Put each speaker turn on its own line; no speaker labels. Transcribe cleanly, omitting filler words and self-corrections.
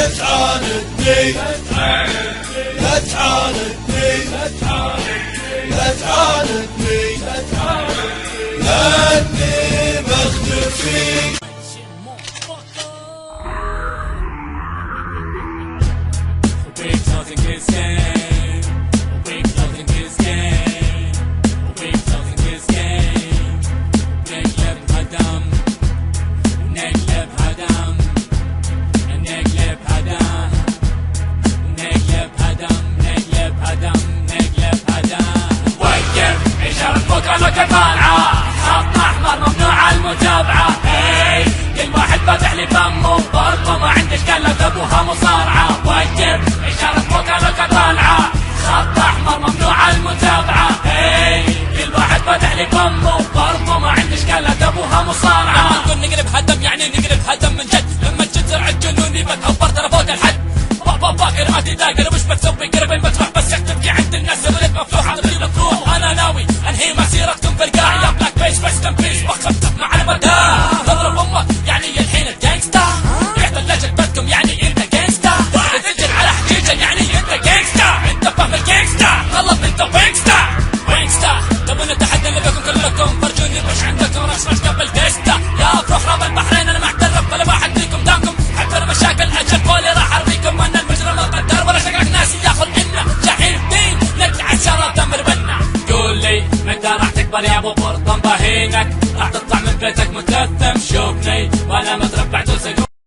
تعاندني لا تعاندني لا تعاندني لأني مختفي.
خط احمر ممنوع المتابعة. كل واحد فاتح لي فمه برضه ما عندش كلة ابوها مصارعة. وجب اشارة وكالة طالعة. خط احمر ممنوع المتابعة. كل واحد فاتح لي فمه برضه ما عندش كلة ابوها مصارعة. لما نقول نقلب هدم يعني نقلب هدم من جد. لما تجد زرع الجنوني بتهبر ترى فوق الحد. كلماتي داقر مش بتسوي قربين بتروح بس تبكي عند الناس الريت مفتوحة تغير تروح. انا ناوي انهي مسيرتكم في القاع يا بلاك بيس بس تنفيذ بخطط مع المدى. تضرب امك يعني الحين الجانجستا. احتل جلبتكم يعني انت جانجستا. تسجل على حجيجا يعني انت جانجستا. انت فاهم الجانجستا غلط انت وينجستا. وينجستا تبون نتحدى اللي بكم كلكم فرجوني وش عندكم رش قبل تيستا. يا افرح راب البحرين انا معترف ولا واحد فيكم دامكم حتى مشاكل اجل قولي راح ارضيكم. انا المجرم القدر ولا شكلك ناسي ياخذ منا جحيم دين نقلع الشراب تمر بنا. قول لي متى راح تكبر يا ابو برطم بهينك. راح تطلع من بيتك متلثم شوفني وانا متربع توسق